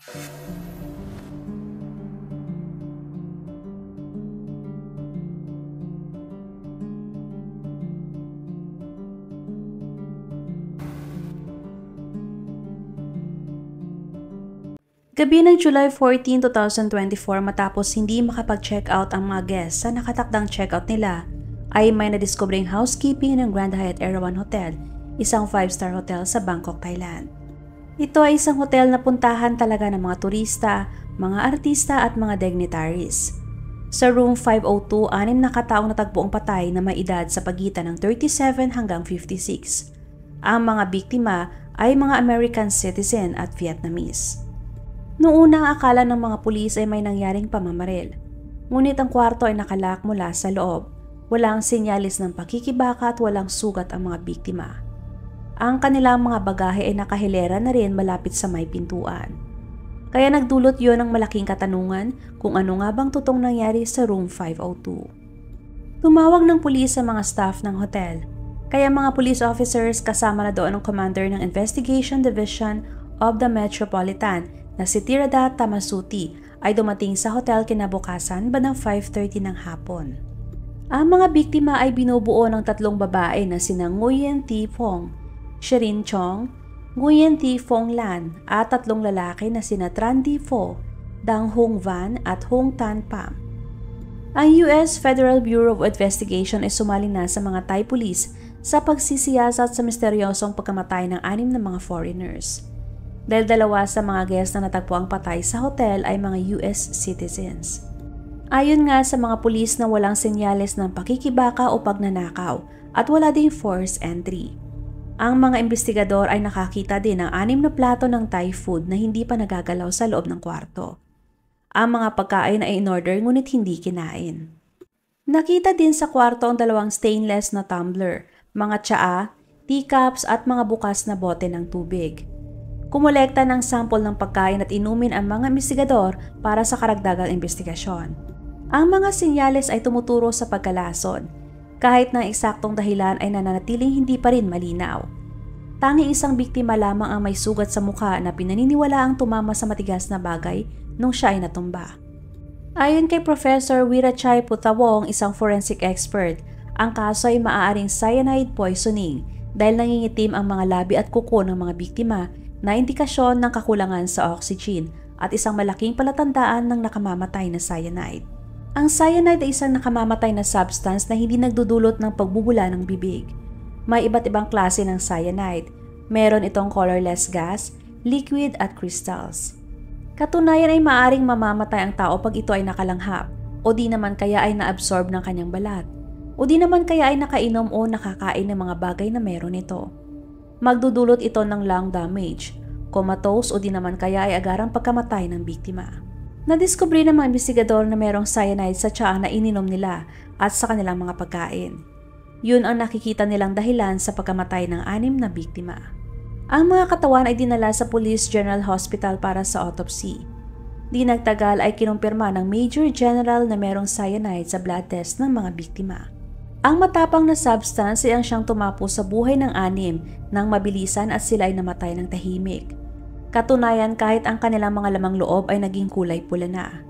Gabi ng July 14, 2024 matapos hindi makapag-check out ang mga guests sa nakatakdang check-out nila, ay may nadiskobring housekeeping ng Grand Hyatt Erawan Hotel, isang 5-star hotel sa Bangkok, Thailand. Ito ay isang hotel na puntahan talaga ng mga turista, mga artista at mga dignitaries. Sa room 502, 6 na kataong natagpo ang patay na may edad sa pagitan ng 37 hanggang 56. Ang mga biktima ay mga American citizen at Vietnamese. Noong unang akala ng mga pulis ay may nangyaring pamamaril, ngunit ang kwarto ay nakalak mula sa loob. Walang sinyalis ng pakikibaka at walang sugat ang mga biktima. Ang kanilang mga bagahe ay nakahilera na rin malapit sa may pintuan. Kaya nagdulot yon ng malaking katanungan kung ano nga bang totoong nangyari sa room 502. Tumawag ng pulis sa mga staff ng hotel, kaya mga police officers kasama na doon ang commander ng Investigation Division of the Metropolitan na si Tirada Tamasuti ay dumating sa hotel kinabukasan bandang 5:30 ng hapon. Ang mga biktima ay binubuo ng 3 babae na sina Nguyen Thi Phong, Sherin Chong, Nguyen Thi Phong Lan at 3 lalaki na sina Tran Di Pho, Dang Hung Van at Hung Tan Pham. Ang US Federal Bureau of Investigation ay sumali na sa mga Thai police sa pagsisiyasat sa misteryosong pagkamatay ng 6 na mga foreigners. Dahil 2 sa mga guests na natagpuang patay sa hotel ay mga US citizens. Ayon nga sa mga pulis na walang senyales ng pakikibaka o pagnanakaw at wala ding forced entry. Ang mga investigador ay nakakita din ng 6 na plato ng Thai food na hindi pa nagagalaw sa loob ng kwarto. Ang mga pagkain ay in-order ngunit hindi kinain. Nakita din sa kwarto ang 2 stainless na tumbler, mga tsaa, teacups at mga bukas na bote ng tubig. Kumolekta ng sample ng pagkain at inumin ang mga investigador para sa karagdagang investigasyon. Ang mga senyales ay tumuturo sa pagkalason, kahit na eksaktong dahilan ay nananatiling hindi pa rin malinaw. Tanging isang biktima lamang ang may sugat sa mukha na pinaniniwala ang tumama sa matigas na bagay nung siya ay natumba. Ayon kay Professor Wirachai Putawong, isang forensic expert, ang kaso ay maaaring cyanide poisoning dahil nangingitim ang mga labi at kuko ng mga biktima na indikasyon ng kakulangan sa oxygen at isang malaking palatandaan ng nakamamatay na cyanide. Ang cyanide ay isang nakamamatay na substance na hindi nagdudulot ng pagbubula ng bibig. May iba't ibang klase ng cyanide. Meron itong colorless gas, liquid at crystals. Katunayan ay maaaring mamamatay ang tao pag ito ay nakalanghap, o di naman kaya ay naabsorb ng kanyang balat, o di naman kaya ay nakainom o nakakain ng mga bagay na meron ito. Magdudulot ito ng lung damage, comatose o di naman kaya ay agarang pagkamatay ng biktima. Nadiskubre ng mga investigador na merong cyanide sa tsaa na ininom nila at sa kanilang mga pagkain. Yun ang nakikita nilang dahilan sa pagkamatay ng 6 na biktima. Ang mga katawan ay dinala sa Police General Hospital para sa autopsy. Di nagtagal ay kinumpirma ng Major General na merong cyanide sa blood test ng mga biktima. Ang matapang na substance ay ang siyang tumapo sa buhay ng 6 nang mabilisan at sila ay namatay ng tahimik. Katunayan kahit ang kanilang mga lamang loob ay naging kulay pula na.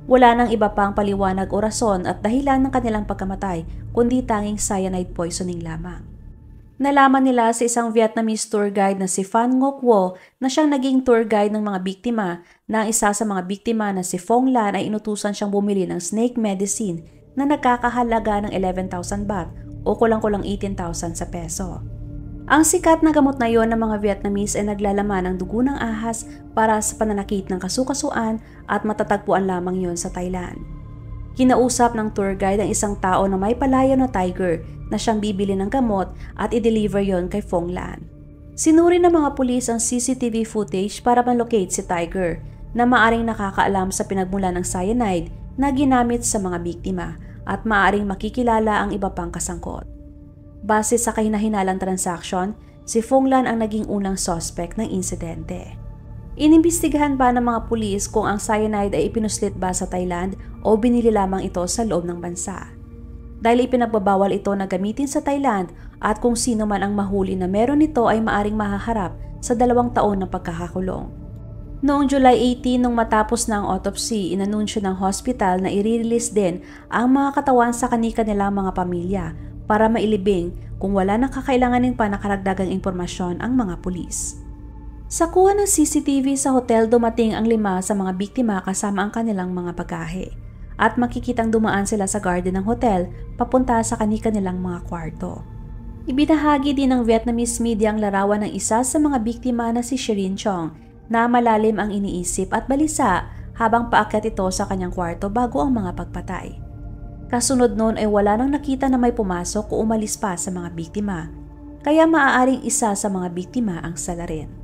Wala nang iba pang paliwanag o rason at dahilan ng kanilang pagkamatay kundi tanging cyanide poisoning lamang. Nalaman nila sa isang Vietnamese tour guide na si Phan Ngoc Vo na siyang naging tour guide ng mga biktima na ang isa sa mga biktima na si Phong Lan ay inutusan siyang bumili ng snake medicine na nagkakahalaga ng 11,000 baht o kulang-kulang 18,000 sa peso. Ang sikat na gamot na yon ng mga Vietnamese ay naglalaman ng dugo ng ahas para sa pananakit ng kasukasuan at matatagpuan lamang yon sa Thailand. Kinausap ng tour guide ang isang tao na may palayo na tiger na siyang bibili ng gamot at i-deliver yon kay Phong Lan. Sinuri ng mga pulis ang CCTV footage para malocate si Tiger na maaring nakakaalam sa pinagmulan ng cyanide na ginamit sa mga biktima at maaring makikilala ang iba pang kasangkot. Base sa kahinahinalang transaksyon, si Phong Lan ang naging unang suspect ng insidente. Inimbestigahan pa ng mga pulis kung ang cyanide ay ipinuslit ba sa Thailand o binili lamang ito sa loob ng bansa. Dahil ipinagbabawal ito na gamitin sa Thailand at kung sino man ang mahuli na meron nito ay maaring mahaharap sa 2 taon na pagkakakulong. Noong July 18 nung matapos na ang autopsy, inanunsyo ng hospital na i-release din ang mga katawan sa kanilang mga pamilya para mailibing kung wala nang kakailanganin pa na karagdagang impormasyon ang mga pulis. Sa kuha ng CCTV sa hotel, dumating ang 5 sa mga biktima kasama ang kanilang mga bagahe at makikitang dumaan sila sa garden ng hotel papunta sa kanilang mga kwarto. Ibinahagi din ng Vietnamese media ang larawan ng isa sa mga biktima na si Shireen Chong na malalim ang iniisip at balisa habang paakyat ito sa kanyang kwarto bago ang mga pagpatay. Kasunod noon ay wala nang nakita na may pumasok o umalis pa sa mga biktima, kaya maaaring isa sa mga biktima ang salarin.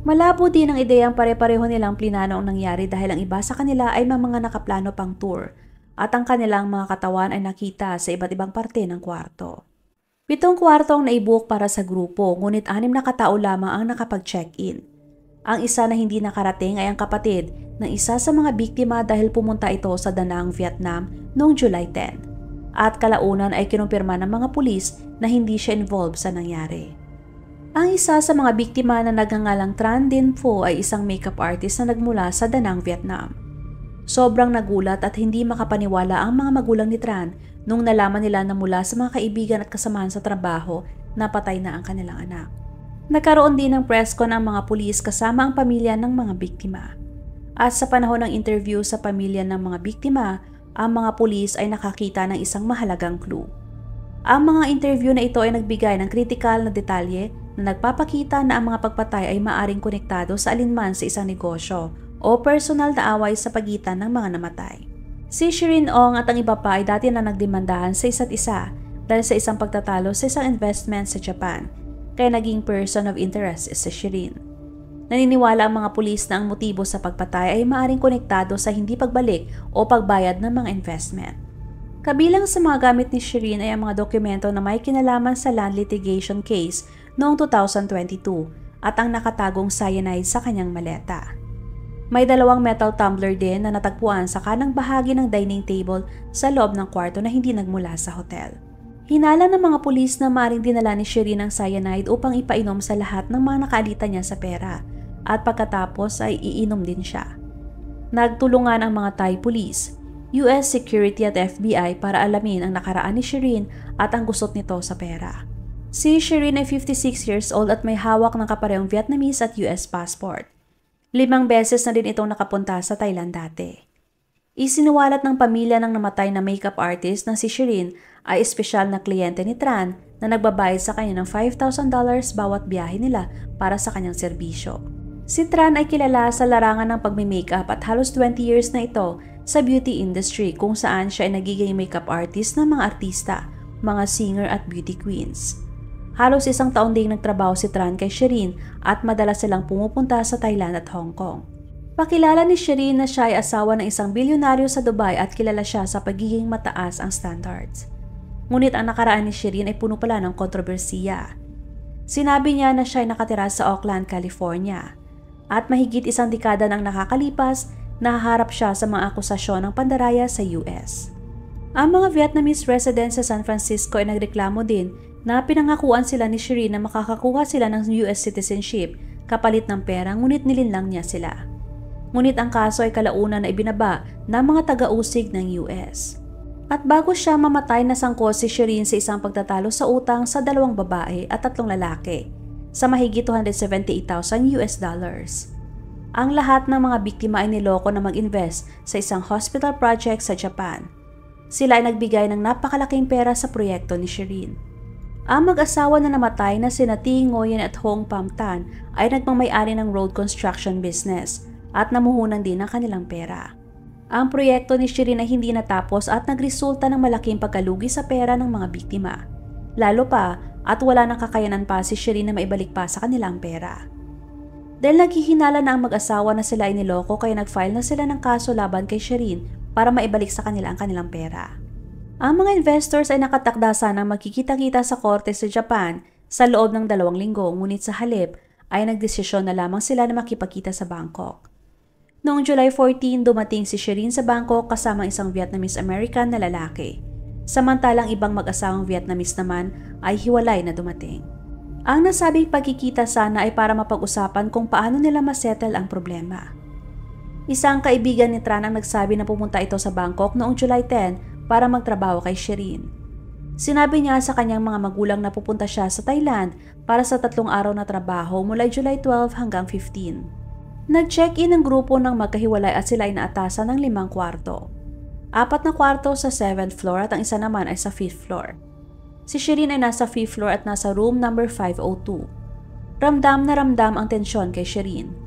Malabo din ang ideyang pare-pareho nilang plinano ang nangyari dahil ang iba sa kanila ay may mga nakaplano pang tour at ang kanilang mga katawan ay nakita sa iba't ibang parte ng kwarto. 7 kwarto ang naibook para sa grupo, ngunit 6 na katao lamang ang nakapag-check-in. Ang isa na hindi nakarating ay ang kapatid ng isa sa mga biktima dahil pumunta ito sa Da Nang, Vietnam noong July 10 at kalaunan ay kinumpirma ng mga pulis na hindi siya involved sa nangyari. Ang isa sa mga biktima na nagngangalang Tran Dinh Pho ay isang makeup artist na nagmula sa Da Nang, Vietnam. Sobrang nagulat at hindi makapaniwala ang mga magulang ni Tran nung nalaman nila na mula sa mga kaibigan at kasamahan sa trabaho na patay na ang kanilang anak. Nagkaroon din ng press con ang mga pulis kasama ang pamilya ng mga biktima. At sa panahon ng interview sa pamilya ng mga biktima, ang mga pulis ay nakakita ng isang mahalagang clue. Ang mga interview na ito ay nagbigay ng kritikal na detalye na nagpapakita na ang mga pagpatay ay maaring konektado sa alinman sa isang negosyo o personal na away sa pagitan ng mga namatay. Si Shireen Ong at ang iba pa ay dati na nagdemandahan sa isa't isa dahil sa isang pagtatalo sa isang investment sa Japan, kaya naging person of interest si Shireen. Naniniwala ang mga pulis na ang motibo sa pagpatay ay maaring konektado sa hindi pagbalik o pagbayad ng mga investment. Kabilang sa mga gamit ni Shireen ay ang mga dokumento na may kinalaman sa land litigation case noong 2022 at ang nakatagong cyanide sa kanyang maleta. May 2 metal tumbler din na natagpuan sa kanang bahagi ng dining table sa loob ng kwarto na hindi nagmula sa hotel. Hinala ng mga pulis na maring dinala ni Shireen ang cyanide upang ipainom sa lahat ng mga nakaalita niya sa pera at pagkatapos ay iinom din siya. Nagtulungan ang mga Thai police, US Security at FBI para alamin ang nakaraan ni Shireen at ang gusot nito sa pera. Si Shireen ay 56 years old at may hawak ng kaparehong Vietnamese at US passport. 5 beses na din itong nakapunta sa Thailand dati. Isinuwalat ng pamilya ng namatay na makeup artist na si Shireen ay espesyal na kliyente ni Tran na nagbabayad sa kanya ng $5,000 bawat biyahe nila para sa kanyang serbisyo. Si Tran ay kilala sa larangan ng pagme-makeup at halos 20 years na ito sa beauty industry kung saan siya ay nagiging makeup artist ng mga artista, mga singer at beauty queens. Halos 1 taon ding nagtrabaho si Tran kay Shireen at madalas silang pumupunta sa Thailand at Hong Kong. Pakilala ni Shireen na siya ay asawa ng isang bilyonaryo sa Dubai at kilala siya sa pagiging mataas ang standards. Ngunit ang nakaraan ni Shireen ay puno pala ng kontrobersiya. Sinabi niya na siya ay nakatira sa Oakland, California at mahigit 1 dekada nang nakakalipas, nahaharap siya sa mga akusasyon ng pandaraya sa US. Ang mga Vietnamese residents sa San Francisco ay nagreklamo din na pinangakuan sila ni Shireen na makakakuha sila ng US citizenship kapalit ng pera, ngunit nilinlang niya sila. Ngunit ang kaso ay kalaunan na ibinaba ng mga taga-usig ng US. At bago siya mamatay, nasangkot si Shireen sa isang pagtatalo sa utang sa 2 babae at 3 lalaki sa mahigit $278,000. Ang lahat ng mga biktima ay niloko na mag-invest sa isang hospital project sa Japan. Sila ay nagbigay ng napakalaking pera sa proyekto ni Shireen. Ang mag-asawa na namatay na sina Thi Nguyen at Hong Pham Tan ay nagmamay-ari ng road construction business at namuhunan din ng kanilang pera. Ang proyekto ni Shireen ay hindi natapos at nagresulta ng malaking pagkalugi sa pera ng mga biktima. Lalo pa at wala nang kakayanan pa si Shireen na maibalik pa sa kanilang pera. Dahil naghihinala na ang mag-asawa na sila ay niloko, kaya nag-file na sila ng kaso laban kay Shireen para maibalik sa kanila ang kanilang pera. Ang mga investors ay nakatakda sanang magkikita-kita sa korte sa Japan sa loob ng 2 linggo, ngunit sa halip ay nagdesisyon na lamang sila na makipagkita sa Bangkok. Noong July 14, dumating si Shireen sa Bangkok kasama isang Vietnamese-American na lalaki. Samantalang ibang mag-asawang Vietnamese naman ay hiwalay na dumating. Ang nasabing pagkikita sana ay para mapag-usapan kung paano nila masettle ang problema. Isang kaibigan ni Tran ang nagsabi na pumunta ito sa Bangkok noong July 10 para magtrabaho kay Shireen. Sinabi niya sa kanyang mga magulang na pupunta siya sa Thailand para sa 3 araw na trabaho mula July 12 hanggang 15. Nag-check-in ang grupo ng magkahiwalay at sila ay naatasan ng 5 kwarto. 4 na kwarto sa 7th floor at ang isa naman ay sa 5th floor. Si Shireen ay nasa 5th floor at nasa room number 502. Ramdam na ramdam ang tensyon kay Shireen.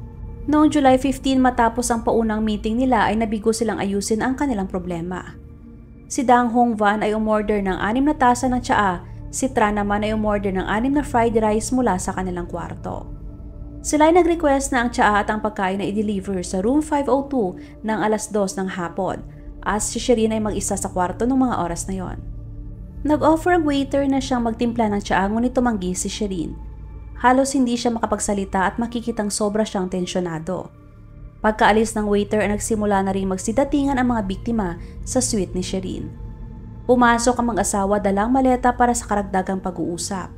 Noong July 15 matapos ang paunang meeting nila ay nabigo silang ayusin ang kanilang problema. Si Dang Hong Van ay umorder ng 6 na tasa ng tsaa, si Tran naman ay umorder ng 6 na fried rice mula sa kanilang kwarto. Sila ay nag-request na ang tsaa at ang pagkain na i-deliver sa room 502 ng alas 2 ng hapon at si Shireen ay mag-isa sa kwarto ng mga oras na yon. Nag-offer ang waiter na siyang magtimpla ng tsaa ngunit tumanggi si Shireen. Halos hindi siya makapagsalita at makikitang sobra siyang tensyonado. Pagkaalis ng waiter ay nagsimula na rin magsidatingan ang mga biktima sa suite ni Shireen. Pumasok ang mag-asawa dalang maleta para sa karagdagang pag-uusap.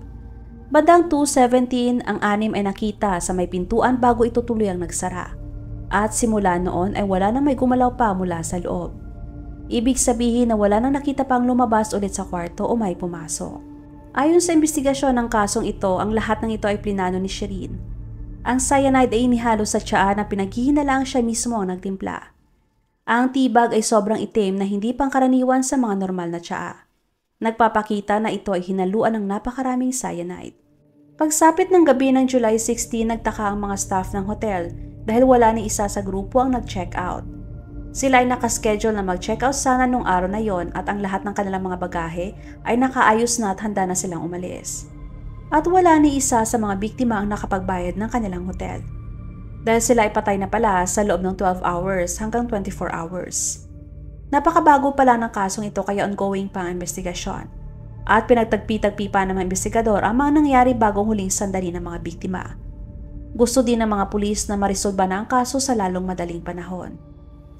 Bandang 2:17 ang 6 ay nakita sa may pintuan bago ito tuluyang nagsara. At simula noon ay wala nang may gumalaw pa mula sa loob. Ibig sabihin na wala nang nakita pang lumabas ulit sa kwarto o may pumasok. Ayon sa investigasyon ng kasong ito, ang lahat ng ito ay plinano ni Shireen. Ang cyanide ay inihalo sa tsaa na pinaghihinalaang siya mismo ang nagtimpla. Ang tibag ay sobrang itim na hindi pangkaraniwan sa mga normal na tsaa. Nagpapakita na ito ay hinaluan ng napakaraming cyanide. Pagsapit ng gabi ng July 16, nagtaka ang mga staff ng hotel dahil wala ni isa sa grupo ang nag-check out. Sila ay nakaschedule na mag-check out sana nung araw na yon at ang lahat ng kanilang mga bagahe ay nakaayos na at handa na silang umalis. At wala ni isa sa mga biktima ang nakapagbayad ng kanilang hotel. Dahil sila ay patay na pala sa loob ng 12 hours hanggang 24 hours. Napakabago pala ng kasong ito kaya ongoing pa ang investigasyon. At pinagtagpi-tagpi pa ng mga investigador ang mga nangyari bagong huling sandali ng mga biktima. Gusto din ng mga pulis na marisolba na ang kaso sa lalong madaling panahon.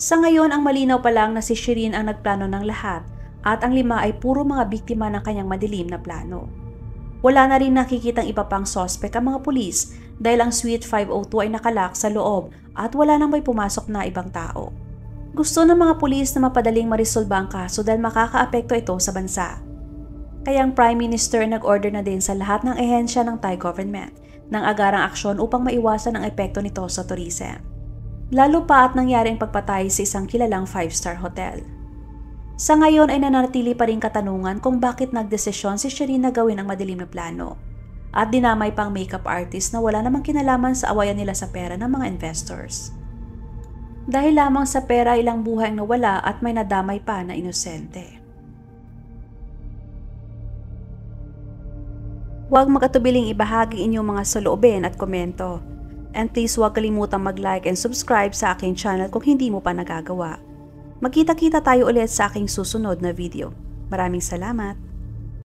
Sa ngayon ang malinaw pa lang na si Shireen ang nagplano ng lahat at ang 5 ay puro mga biktima ng kanyang madilim na plano. Wala na rin nakikitang iba pang sospek ang mga pulis dahil ang suite 502 ay nakalak sa loob at wala nang may pumasok na ibang tao. Gusto ng mga pulis na mapadaling marisolba ang kaso dahil makakaapekto ito sa bansa. Kaya ang Prime Minister nag-order na din sa lahat ng ehensya ng Thai government ng agarang aksyon upang maiwasan ang epekto nito sa tourism. Lalo pa at nangyari ang pagpatay sa isang kilalang 5-star hotel. Sa ngayon ay nanatili pa rin katanungan kung bakit nagdesisyon si Shireen na gawin ang madilim na plano at dinamay pang makeup artist na wala namang kinalaman sa awayan nila sa pera ng mga investors. Dahil lamang sa pera ilang buhay ang nawala at may nadamay pa na inosente. Huwag magatubiling ibahagi inyong mga saloobin at komento. And please huwag kalimutang mag-like and subscribe sa aking channel kung hindi mo pa nagagawa. Magkita-kita tayo ulit sa aking susunod na video. Maraming salamat!